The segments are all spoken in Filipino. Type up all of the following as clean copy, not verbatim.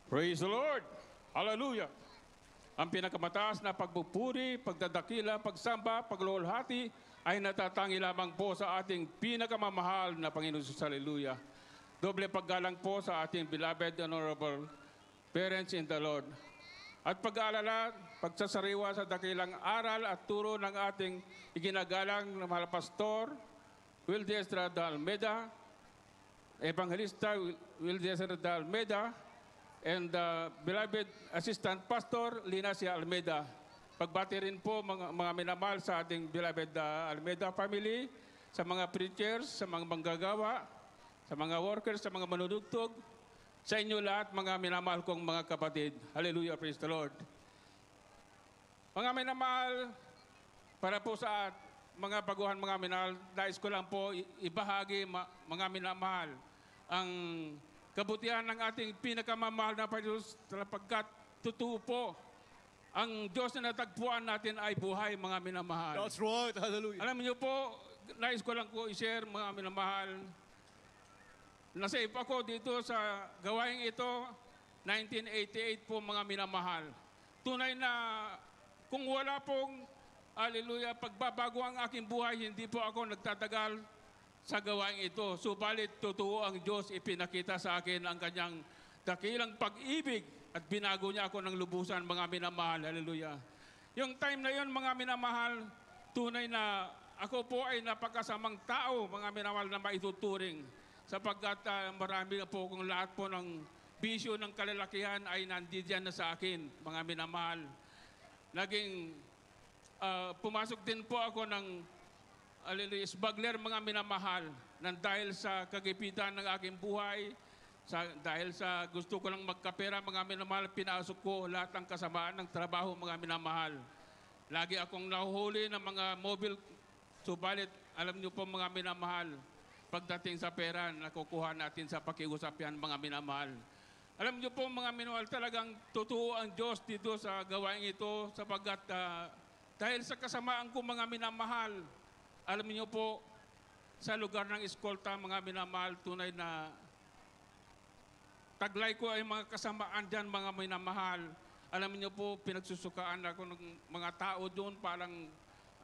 Praise the Lord! Hallelujah! Ang pinakamataas na pagpupuri, pagdadakila, pagsamba, pagluluhati ay natatangi lamang po sa ating pinakamamahal na Panginoon Jesus. Hallelujah! Doble paggalang po sa ating beloved honorable parents in the Lord. At pag-aalala, pagsasariwa sa dakilang aral at turo ng ating iginagalang na mahal pastor, Wildes de Almeida, Evangelista Wildes de Almeida, and beloved Assistant Pastor Linacia Almeida. Pagbati rin po mga minamahal sa ating beloved Almeida family, sa mga preachers, sa mga manggagawa, sa mga workers, sa mga manunugtog, sa inyo lahat, mga minamahal kong mga kapatid. Hallelujah, praise the Lord. Mga minamahal, para po sa mga baguhan, mga minamahal, nais ko lang po ibahagi, mga minamahal, ang kabutihan ng ating pinakamamahal na Diyos, sapagkat totoo po, ang Diyos na natagpuan natin ay buhay, mga minamahal. That's right. Hallelujah. Alam niyo po, nais ko lang po i-share, mga minamahal, nasave ako dito sa gawaing ito, 1988 po, mga minamahal. Tunay na kung wala pong, hallelujah, pagbabago ang aking buhay, hindi po ako nagtatagal sa gawaing ito. Subalit, totoo ang Diyos, ipinakita sa akin ang kanyang dakilang pag-ibig at binago niya ako ng lubusan, mga minamahal. Hallelujah. Yung time na yon, mga minamahal, tunay na ako po ay napakasamang tao, mga minamahal, na maituturing. Sapagkat marami na po kung lahat po ng bisyo ng kalalakihan ay nandiyan na sa akin, mga minamahal. Naging pumasok din po ako ng smuggler, mga minamahal, nang dahil sa kagipitan ng aking buhay, dahil sa gusto ko lang magkapera, mga minamahal, pinasok ko lahat ng kasamaan ng trabaho, mga minamahal. Lagi akong nahuhuli ng mga mobile, subalit alam niyo po, mga minamahal, pagdating sa pera, nakukuha natin sa pakiusap yan, mga minamahal. Alam niyo po, mga minamahal, talagang totoo ang Diyos dito sa gawain ito, sapagkat dahil sa kasamaan ko, mga minamahal, alam niyo po, sa lugar ng eskolta, mga minamahal, tunay na taglay ko ay mga kasamaan dyan, mga minamahal. Alam niyo po, pinagsusukaan ako ng mga tao doon, parang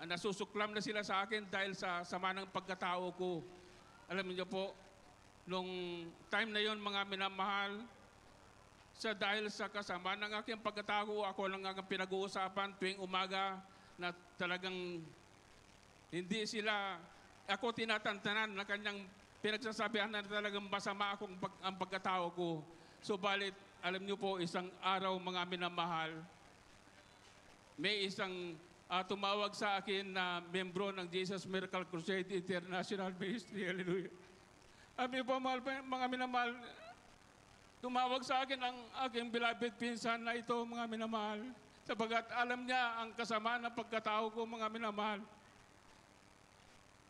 nasusuklam na sila sa akin dahil sa sama ng pagkatao ko. Alam niyo po, nung time na yon, mga minamahal, dahil sa kasama ng aking pagkatao, ako lang ang pinag-uusapan tuwing umaga na talagang hindi sila, ako tinatantanan na kanyang pinagsasabihan na talagang masama ang pagkatao ko. Subalit, alam niyo po, isang araw, mga minamahal, may isang tumawag sa akin na membro ng Jesus Miracle Crusade International Ministry. Hallelujah. Sabi po, mga minamahal, tumawag sa akin ang aking beloved pinsan na ito, mga minamahal, sapagat alam niya ang kasama ng pagkatao ko, mga minamahal.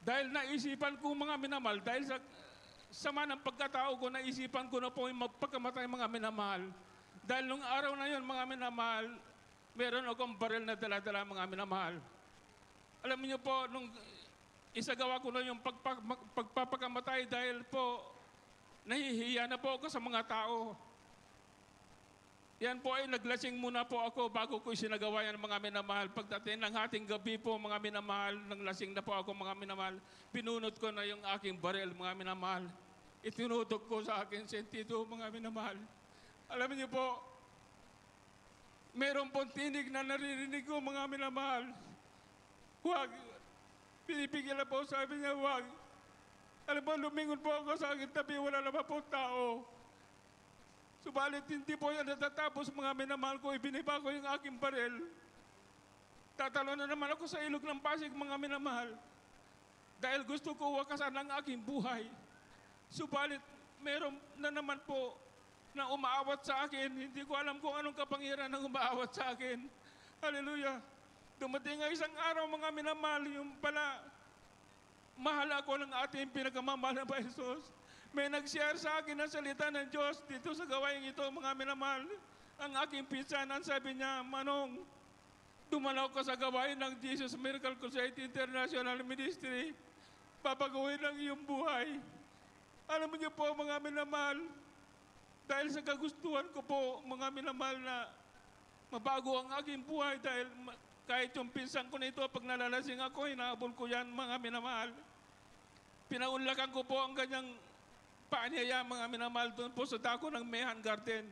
Dahil naisipan ko, mga minamahal, dahil sa sama ng pagkatao ko, naisipan ko na po yung magpagkamatay, mga minamahal. Dahil nung araw na yon, mga minamahal, meron akong baril na dala-dala, mga minamahal. Alam niyo po, nung isagawa ko na yung pagpapakamatay dahil po nahihiya na po ako sa mga tao. Yan po ay naglasing muna po ako bago ko isinagawa yan, mga minamahal. Pagdating ng hating gabi po, mga minamahal, nang lasing na po ako, mga minamahal, pinunot ko na yung aking baril, mga minamahal. Itinutok ko sa aking sentido, mga minamahal. Alam niyo po, meron pong tinig na naririnig ko, mga minamahal. Huwag. Pinipigil na po, sabi niya, huwag. Alam po, lumingon po ako sa aking tabi, wala naman po tao. Subalit, hindi po yan natatapos, mga minamahal ko, ibiniba ko yung aking baril. Tatalo na naman ako sa ilog ng Pasig, mga minamahal. Dahil gusto ko wakasan ang aking buhay. Subalit, meron na naman po na umaawat sa akin. Hindi ko alam kung anong kapangyarihan ng umaawat sa akin. Hallelujah. Dumating nga isang araw, mga minamahal, yung pala, mahal ako ng ating pinakamamahal na Jesus. May nag-share sa akin ang salita ng Diyos dito sa gawain ito, mga minamahal. Ang aking pinsan, ang sabi niya, Manong, dumalaw ka sa gawain ng Jesus Miracle Crusade International Ministry. Papaguhin ang iyong buhay. Alam niyo po, mga minamahal, Dahil sa kagustuhan ko po, mga minamahal, na mabago ang aking buhay dahil kahit yung pinsan ko nito, pag nalalasing ako, hinahabol ko yan, mga minamahal. Pinaunlakan ko po ang kanyang paanyaya, mga minamahal, doon po sa dako ng Mehan Garden.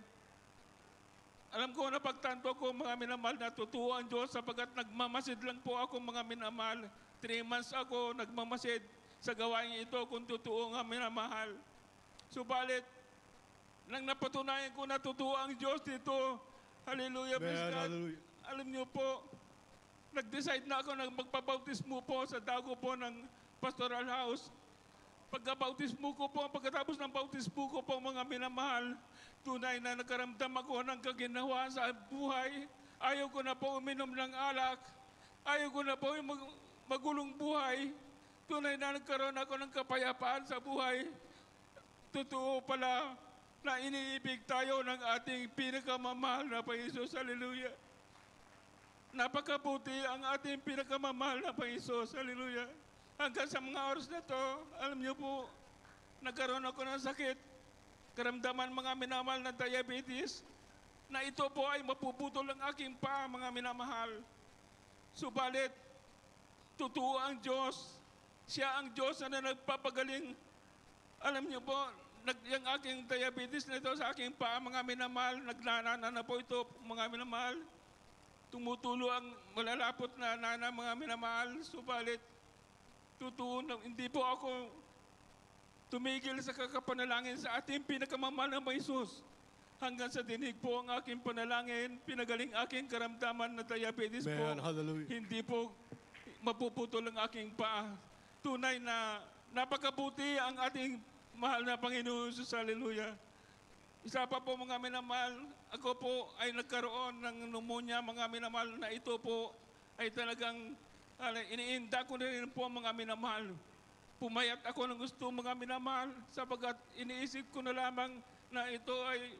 Alam ko na pagtanto ko, mga minamahal, na totoo ang Diyos sapagkat nagmamasid lang po ako, mga minamahal. 3 months ako nagmamasid sa gawain ito kung totoo nga minamahal. Subalit, nang napatunayan ko na totoo ang Diyos dito, hallelujah, praise God. Hallelujah. Alam niyo po, nag-decide na ako na magpabautismo po sa dago po ng pastoral house. Pagkabautismo ko po, pagkatapos ng bautismo ko po, mga minamahal, tunay na nagkaramdam ako ng kaginawa sa buhay. Ayaw ko na po uminom ng alak. Ayaw ko na po magulong buhay. Tunay na nagkaroon ako ng kapayapaan sa buhay. Totoo pala na iniibig tayo ng ating pinakamamahal na Panginoon. Hallelujah. Napakabuti ang ating pinakamamahal na Panginoon. Hallelujah. Hanggang sa mga oras na to, alam niyo po, nagkaroon ako ng sakit. Karamdaman, mga minamahal, na diabetes, na ito po ay mapuputol ang aking paa, mga minamahal. Subalit, totoo ang Diyos. Siya ang Diyos na nagpapagaling. Alam niyo po, yung aking diabetes na ito sa aking paa, mga minamahal, nagnanana na po ito, mga minamahal. Tumutulo ang malalapot na nana, mga minamahal. Subalit, totoo na hindi po ako tumigil sa kakapanalangin sa ating pinakamamahal na Jesus. Hanggang sa dinig po ang aking panalangin, pinagaling aking karamdaman na diabetes po. Hallelujah. Hindi po mapuputol ang aking paa. Tunay na napakabuti ang ating mahal na Panginoon Jesus. Hallelujah. Isa pa po, mga minamahal, ako po ay nagkaroon ng pneumonia, mga minamahal, na ito po ay talagang iniinda ko na rin po, mga minamahal. Pumayat ako ng gusto, mga minamahal, sapagkat iniisip ko na lamang na ito ay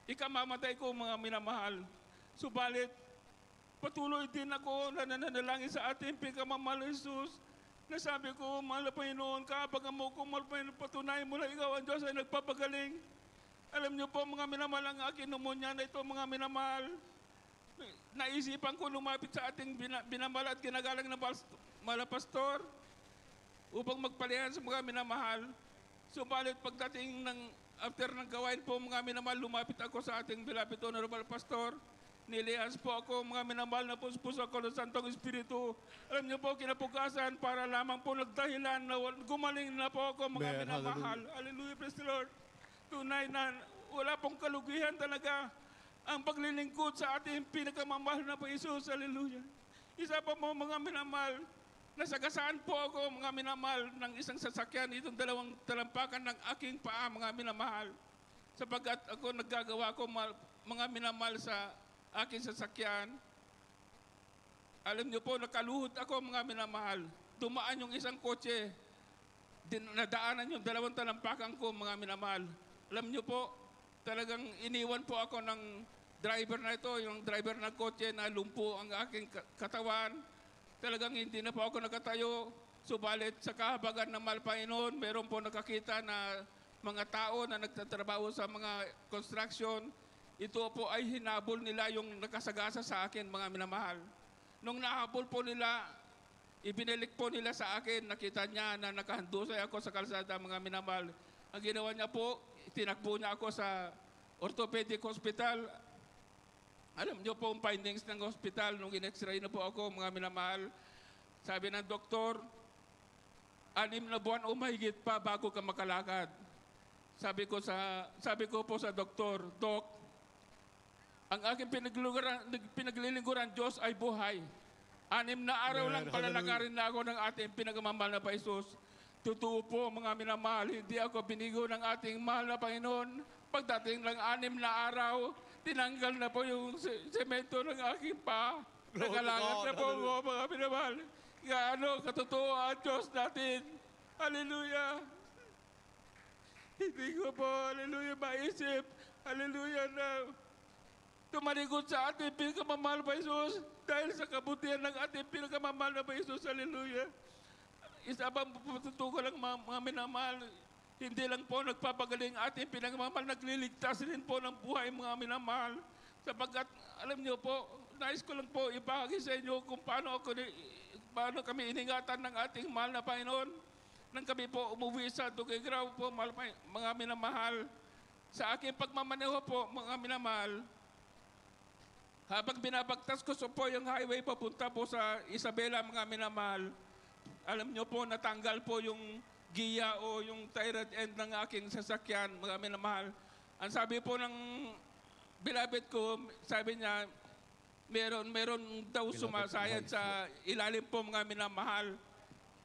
ikamamatay ko, mga minamahal. Subalit, patuloy din ako na nananalangin sa ating pinakamamahal na Jesus. Nasabi ko, mahal na Panginoon, kaabang mo ko, mahal na Panginoon, patunayan mo na ikaw ang Diyos ay nagpapagaling. Alam niyo po, mga minamahal, ang aking pneumonia na ito, mga minamahal, naisipan ko lumapit sa ating binamahal at ginagalang na pastor upang magpalihan sa mga minamahal. Subalit pagdating ng after ng gawain po, mga minamahal, lumapit ako sa ating bilapit honorable pastor. Nilihas po ako, mga minamahal, na puspos ako ng Santong Espiritu. Alam niyo po, kinabukasan, para lamang po nagdahilan na gumaling na po ako, mga minamahal. Hallelujah, praise the Lord. Tunay na wala pong kalugihan talaga ang paglilingkod sa ating pinakamamahal na Panginoon. Hallelujah. Isa pa mo, mga minamahal, nasagasaan po ako, mga minamahal, ng isang sasakyan, itong dalawang talampakan ng aking paa, mga minamahal. Sapagkat ako naggagawa ko, mga minamahal, sa aking sasakyan. Alam niyo po, nakaluhod ako, mga minamahal. Dumaan yung isang kotse, nadaanan yung dalawang talampakan ko, mga minamahal. Alam niyo po, talagang iniwan po ako ng driver na ito, yung driver ng kotse, na lumpo ang aking katawan. Talagang hindi na po ako nakatayo. Subalit sa kahabagan ng mahal Panginoon, meron po nakakita na mga tao na nagtatrabaho sa mga construction. Ito po ay hinabol nila yung nakasagasa sa akin, mga minamahal. Nung nahabol po nila, ibinalik po nila sa akin, nakita niya na nakahandusay ako sa kalsada, mga minamahal. Ang ginawa niya po, tinakbo niya ako sa orthopedic hospital. Alam niyo po ang findings ng hospital nung in-x-ray na po ako, mga minamahal. Sabi ng doktor, 6 na buwan o mahigit pa bago ka makalakad. Sabi ko po sa doktor, Dok, ang aking pinaglilingkuran Diyos ay buhay. 6 na araw lang palalakarin na ako ng ating pinakamamahal na Jesus. Totoo po, mga minamahal, hindi ako binigo ng ating mahal na Panginoon. Pagdating lang 6 na araw, tinanggal na po yung semento ng aking paa. Nakalangat na po ako, mga minamahal. Gaano katotoo ang Diyos natin. Hallelujah. Hindi ko po, hallelujah, maisip. Hallelujah, na tumalikod sa ating pinakamamahal na Jesus dahil sa kabutihan ng ating pinakamamahal na Jesus. Hallelujah. Isa pang patutuko lang, mga minamahal. hindi lang po nagpapagaling ating pinagmamahal, nagliligtas rin po ng buhay mga minamahal. Sapagkat, alam niyo po, nais ko lang po ibahagi sa inyo kung paano paano kami iningatan ng ating mahal na Panginoon. Nang kami po umuwi sa Tuguegarao po, mga minamahal, sa aking pagmamaneho po, mga minamahal, habang binabagtas ko po yung highway papunta po sa Isabela, mga minamahal, alam niyo po, natanggal po yung giya o yung tie rod end ng aking sasakyan, mga minamahal. Ang sabi po ng bilabid ko, sabi niya, meron daw sumasayad sa ilalim po, mga minamahal.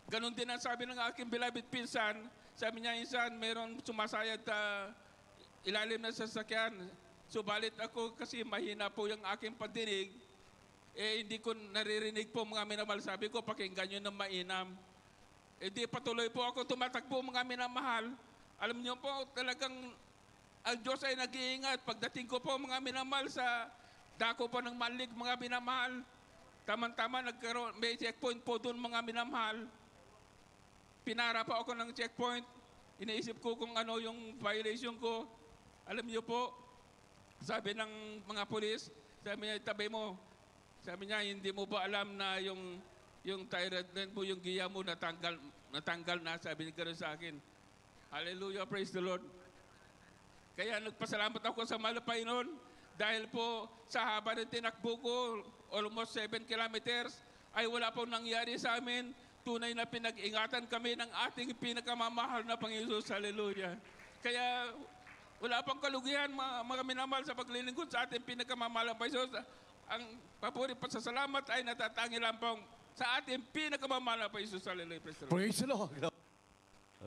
Ganon din ang sabi ng aking bilabid pinsan, sabi niya, insan, meron sumasayad sa ilalim ng sasakyan. Subalit ako kasi mahina po yung aking padinig, hindi ko naririnig po, mga minamahal. Sabi ko, pakinggan nyo ng mainam. Di patuloy po ako tumatakbo, mga minamahal. Alam niyo po, talagang ang Diyos ay nag-iingat. Pagdating ko po, mga minamahal, sa dako po ng Manlig, mga minamahal, tama-tama may checkpoint po doon, mga minamahal. Pinara pa ako ng checkpoint. Iniisip ko kung ano yung violation ko. Alam niyo po, sabi ng mga pulis, sabi niya, tabi mo. Sabi niya, hindi mo ba alam na yung thyroid mo, yung giya mo, natanggal na, sabi niya gano'n sa akin. Hallelujah, praise the Lord. Kaya nagpasalamat ako sa mahal na Panginoon dahil po sa haba ng tinakbo ko, almost 7 kilometers, ay wala pong nangyari sa amin. Tunay na pinag-ingatan kami ng ating pinakamamahal na Panginoon. Hallelujah. Kaya wala pang kalugihan, mga minamahal, sa paglilingkod sa ating pinakamamahal na Panginoon. Ang papuri pasasalamat ay natatangi lang pong sa ating pinakamamahal na Panginoon. Hallelujah. Praise the Lord. Praise the Lord.